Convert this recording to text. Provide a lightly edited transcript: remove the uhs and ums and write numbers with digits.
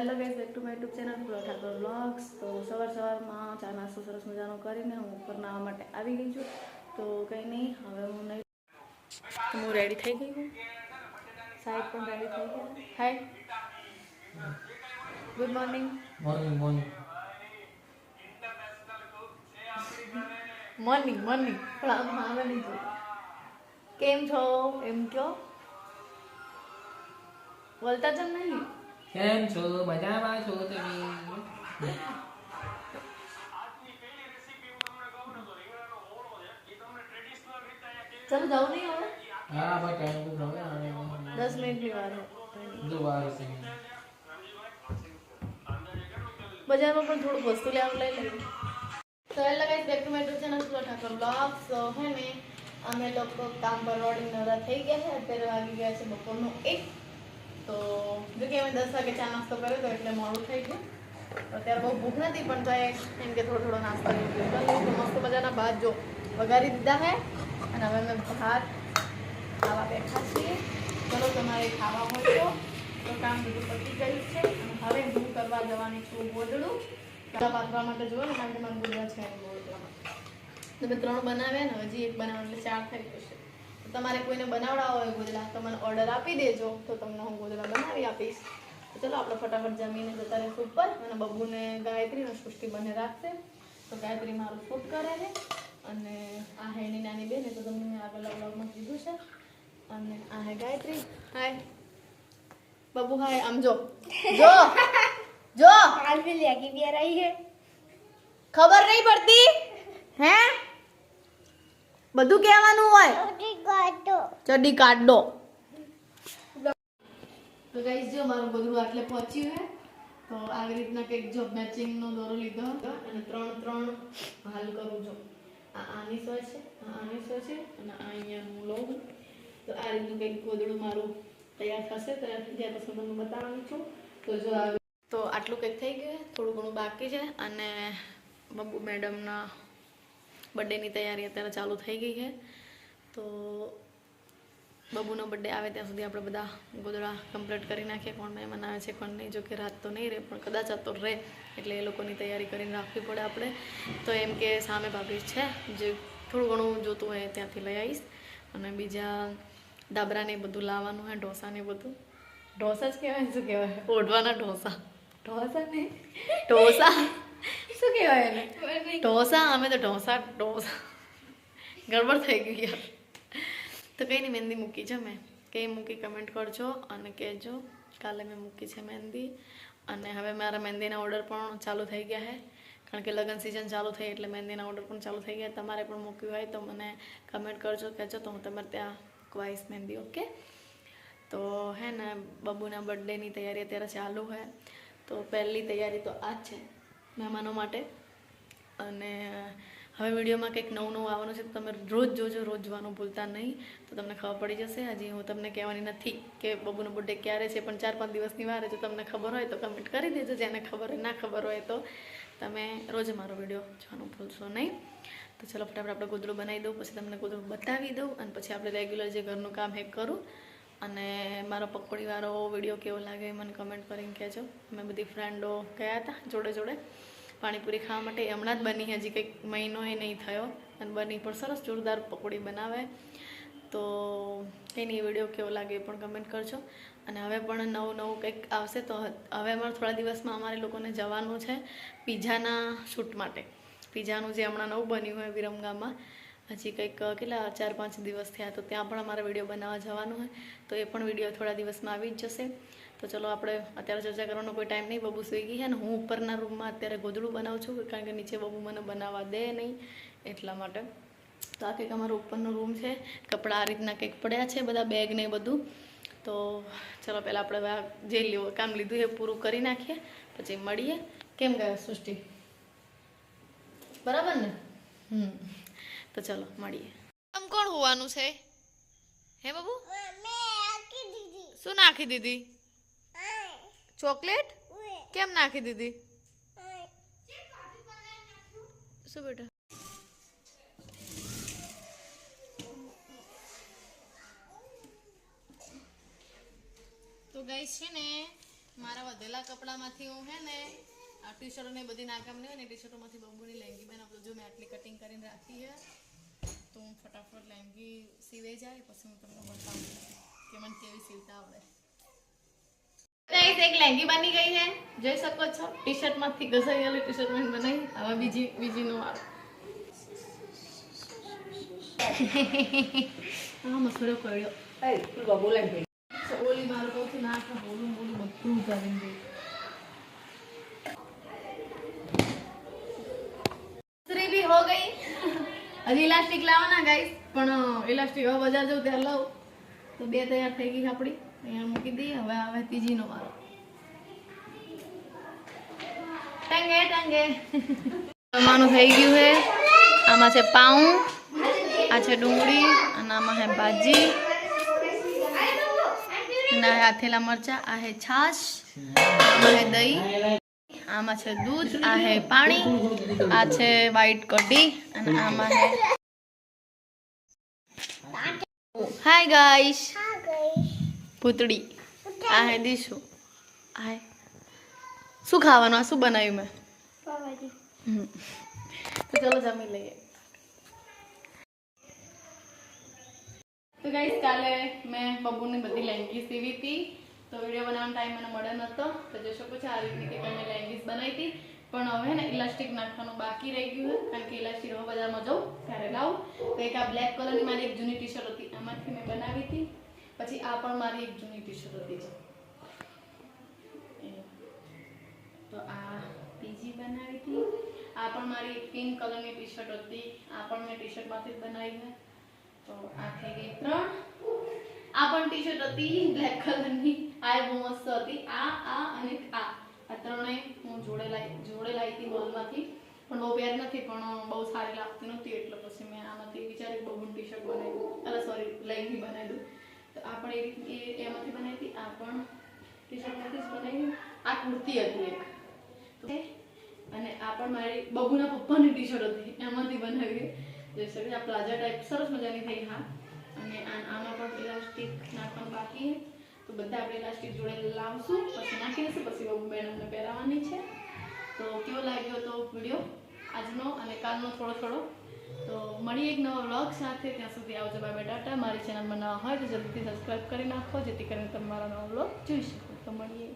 Hello guys, back to my YouTube channel flow Thakor vlogs. તો સવારમાં ચા નાસ્તો સરસ મજાનો કરીને હું ઉપર નાહવા માટે આવી ગઈ છું. તો કંઈ નહીં, હવે હું રેડી થઈ ગઈ છું. સાહેબ પણ રેડી થઈ ગયા. Hi, good morning. Morning morning morning morning પણ આમ આવે નહીં જોઈએ. કેમ છો એમ કયો, બોલતા જ નહીં. કેમ છો? મજામાં છો તમે? ચાલો જાઉં નહીં હવે. હા ભાઈ, ટાઈમ તો હવે 10 મિનિટની વાર છે. જો વાર છે. બજારમાં પણ થોડુંક વસ્તુ લેવાનું લઈ લઈએ. તો hello guys, back to my YouTube channel flow Thakor vlogs. તો હે ને અમે લોકો કામ પર રોડી નવરા થઈ ગયા છે. અત્યારે વાગી ગયા છે બપોરનો 1. તો જો કે અમે 10 વાગે ચા નાસ્તો કર્યો તો એટલે મોડું થઈ ગયું. અત્યારે બહુ ભૂખ નથી, પણ તો એમ કે થોડો નાસ્તો કરી મસ્ત મજાના ભાત જો વઘારી દીધા હે. અને હવે અમે ભાત ખાવા બેઠા છીએ. ચલો, તમારે ખાવા હોય તો કામ બધું પતી ગયું છે. અને હવે હું કરવા જવાની છું ગોદડું પાથરવા માટે. જુઓ ને, કારણ કે મને ગોદડા છે નહીં ગોદડામાં. તો મેં 3 બનાવ્યા ને હજી 1 બનાવવાનું એટલે 4 થઈ જશે. તો તમારે કોઈને બનાવડાવો હોય ગોદડા તો મને ઓર્ડર આપી દેજો, તો તમને હું ગોદડા બનાવી આપીશ. તો ચલો આપણે ફટાફટ જમીને જતા રહીશું ઉપર. અને બબ્બુને ગાયત્રી અને સૃષ્ટિ બંને રાખશે. તો ગાયત્રી મારું શૂટ કરે છે અને આ હે એની નાની બેન, તો તમને મેં આગળ વ્લોગમાં કીધું છે. અને આ હે ગાયત્રી. હાય બબ્બુ, હાય. આમ જો જો જો हाल में लेके भी आ रही है। ખબર નહીં પડતી હે, બધું કહેવાનું હોય. ચડી કાઢો. તો ગાઈસ, જો મારું બધું આટલે પહોંચ્યું હે. તો આવી રીતના કંઈક જો મેચિંગનો દોરો લીધો હતો અને 3 હાલ કરું છું. આ આની સો છે, આ આની સો છે અને આ અહીંયા હું લઉં. તો આ રીતનું કંઈક ગોદડું મારું તૈયાર થશે. તૈયાર થઈ જાય પછી તમને બતાવવાની છું. તો જો આવે તો આટલું કંઈક થઈ ગયું, થોડું ઘણું બાકી છે. અને બબ્બુ મેડમના બર્થડેની તૈયારી અત્યારે ચાલુ થઈ ગઈ છે. તો બબ્બુનો બર્થડે આવે ત્યાં સુધી આપણે બધા ગોદડા કમ્પ્લીટ કરી નાખીએ. કોણ મહેમાન આવે છે કોણ નહીં. જો કે રાત તો નહીં રહે, પણ કદાચ આ તો રહે, એટલે એ લોકોની તૈયારી કરીને રાખવી પડે આપણે. તો એમ કે સામે ભાભી છે, જે થોડું ઘણું જોતું હોય ત્યાંથી લઈ આવીશ. અને બીજા ડાબરાને બધું લાવવાનું હોય, ઢોસાને બધું. ઢોસા જ કહેવાય, શું કહેવાય? ઓઢવાના ઢોસા. ઢોસા નહીં, ઢોસા શું કહેવાય એને? ઢોસા. અમે તો ઢોસા ગડબડ થઈ ગઈ યાર. તો કંઈ નહીં, મહેંદી મૂકી છે મેં. કંઈ મૂકી કમેન્ટ કરજો અને કહેજો. કાલે મેં મૂકી છે મહેંદી. અને હવે મારા મહેંદીના ઓર્ડર પણ ચાલુ થઈ ગયા છે, કારણ કે લગ્ન સિઝન ચાલુ થઈ એટલે મહેંદીના ઓર્ડર પણ ચાલુ થઈ ગયા. તમારે પણ મૂક્યું હોય તો મને કમેન્ટ કરજો, કહેજો, તો હું તમારે ત્યાં મૂકવાઈશ મહેંદી. ઓકે? તો હે ને બબ્બુના બર્થડેની તૈયારી અત્યારે ચાલુ હોય. તો પહેલી તૈયારી તો આ જ છે મહેમાનો માટે. અને હવે વિડીયોમાં કંઈક નવું આવવાનું છે, તો તમે રોજ જોજો, રોજ જોવાનું ભૂલતા નહીં, તો તમને ખબર પડી જશે. હજી હું તમને કહેવાની નથી કે બબ્બુનો બર્થડે ક્યારે છે, પણ 4-5 દિવસની વાર. જો તમને ખબર હોય તો કમેન્ટ કરી દેજો, જેને ખબર હોય. ના ખબર હોય તો તમે રોજ મારો વિડીયો જોવાનું ભૂલશો નહીં. તો ચલો ફટાફટ આપણે ગોદડું બનાવી દઉં, પછી તમને ગોદડું બતાવી દઉં, અને પછી આપણે રેગ્યુલર જે ઘરનું કામ હે કરું. અને મારો પકોડીવાળો વિડીયો કેવો લાગે મને કમેન્ટ કરીને કહેજો. અમે બધી ફ્રેન્ડો ગયા હતા જોડે જોડે પાણીપુરી ખાવા માટે. હમણાં જ બની, હજી કંઈક મહિનો એ નહીં થયો, અને બની પણ સરસ જોરદાર પકોડી બનાવે. તો કંઈ નહીં, વિડીયો કેવો લાગે એ પણ કમેન્ટ કરજો. અને હવે પણ નવું કંઈક આવશે. તો હવે અમારે થોડા દિવસમાં અમારે લોકોને જવાનું છે પીઝાના શૂટ માટે. પીઝાનું જે હમણાં નવું બન્યું હોય વિરમગામમાં, હજી કંઈક કેટલા 4-5 દિવસ થયા, તો ત્યાં પણ અમારે વિડીયો બનાવવા જવાનું હોય. તો એ પણ વિડીયો થોડા દિવસમાં આવી જ જશે. તો ચલો, આપણે અત્યારે ચર્ચા કરવાનો કોઈ ટાઈમ નહીં. બબ્બુ સૂઈ ગઈ છે ને હું ઉપરના રૂમમાં અત્યારે ગોદડું બનાવું છું, કારણ કે નીચે બબ્બુ મને બનાવવા દે નહીં, એટલા માટે. તો આ કંઈક અમારો ઉપરનો રૂમ છે. કપડાં આ રીતના કંઈક પડ્યા છે, બધા બેગ ને બધું. તો ચલો, પહેલાં આપણે જે કામ લીધું એ પૂરું કરી નાખીએ, પછી મળીએ. કેમ ગયો સૃષ્ટિ? બરાબર ને? તો ચલો મળીએ. આમ કોણ હોવાનું છે હે બબુ? શું નાખી દીધી? ચોકલેટ? કેમ નાખી દીધી? શું બેટા? તો ગાઈસ છે ને મારા વધેલા કપડામાંથી હું હે ને આ ટી શર્ટો ને બધી નાકામની હોય ને ટી શર્ટોમાંથી બબુની લેંગી બનાવતો જો મેં આટલી કટિંગ કરીને રાખી છે તો હું ફટાફટ લેંગી સીવાઈ જાય પછી હું તમને બતાવું કે મને કેવી સીવતા આવડે એક લેંગી બની ગઈ છે જોઈ શકો છો ટી શર્ટમાંથી ઘસાઈ ગયેલી ટી શર્ટ મેં બનાવી હવે બીજીનો વાળો હા મસોડો પડ્યો ઓલી મારું કહું નાખ બોલું બધું કરીને દે दूसरी भी हो गई अभी इलास्टिक लावना गाइस પણ ઇલાસ્ટિક હવે બજાર જઉં ત્યાં લઉં તો બે તૈયાર થઈ ગઈ આપણી અહીંયા મૂકી દઈએ હવે આવે ત્રીજીનો વારો ટંગે જમવાનું થઈ ગયું છે આમાં છે પાઉં આ છે ડુંગળી અને આમાં છે ભાજી ના આથેલા મરચા આ છે છાશ આમાં છે દહીં આમાં છે દૂધ આ છે પાણી આ છે વ્હાઈટ કઢી અને આમાં છે હાય ગાઈસ પૂતળી આ હે દીશુ આ શું ખાવાનું આ શું બનાવ્યું મેં તો ચલો જમી લઈએ તો ગાઈસ કાલે મેં બબુની બધી લેંગી સીવી હતી તો વિડીયો બનાવવાનો ટાઈમ મને મળ્યો નહોતો તો જોઈ શકો છો આ રીતની કે મેં લેંગીસ બનાવી હતી પણ હવે ને ઇલાસ્ટિક નાખવાનું બાકી રહી ગયું છે કારણ કે ઇલાસ્ટિક હવે બજારમાં જાઉં ત્યારે લાવું તો એક આ બ્લેક કલરની મારી એક જૂની ટી શર્ટ હતી આમાંથી મેં બનાવી હતી પછી આ પણ મારી એક જૂની ટી શર્ટ હતી તો આ બીજી બનાવી હતી આ પણ મારી એક પિંક કલરની ટી શર્ટ હતી આ પણ મેં ટી શર્ટમાંથી જ બનાવી છે તો આ થઈ ગઈ 3 આ પણ ટી શર્ટ હતી બ્લેક કલરની આ બહુ મસ્ત હતી આ અને આ ત્રણેય હું જોડે લાવી હતી મોલમાંથી પણ બહુ પ્યારી નથી પણ બહુ સારી લાગતી નહોતી એટલે પછી મેં આમાંથી વિચારી બહુ ટી શર્ટ બનાવી અરે સોરી લેંગી બનાવી દઉં તો આ પણ એમાંથી બનાવી હતી આ પણ ટી શર્ટમાંથી જ બનાવી આ કુર્તી હતી એક અને આ પણ મારી બબુના પપ્પાની ટી શર્ટ હતી એમાંથી બનાવી જોઈ શકે આ પ્લાઝા ટાઈપ સરસ મજાની થઈ હા અને આમાં પણ ઇલાસ્ટિક નાખવાનું બાકી તો બધા આપણે ઇલાસ્ટિક જોડે લાવશું પછી નાખી દઈશું પછી બબુ મેડમને પહેરાવવાની છે તો કેવો લાગ્યો તો વિડીયો આજનો અને કાલનો થોડો તો મળી એક નવો વ્લોગ સાથે ત્યાં સુધી આવજો બાય બાય ટાટા મારી ચેનલમાં નવા હોય તો જલ્દીથી સબસ્ક્રાઈબ કરી નાખો જેથી કરીને તમે મારા નવો વ્લોગ જોઈ શકો તો મળીએ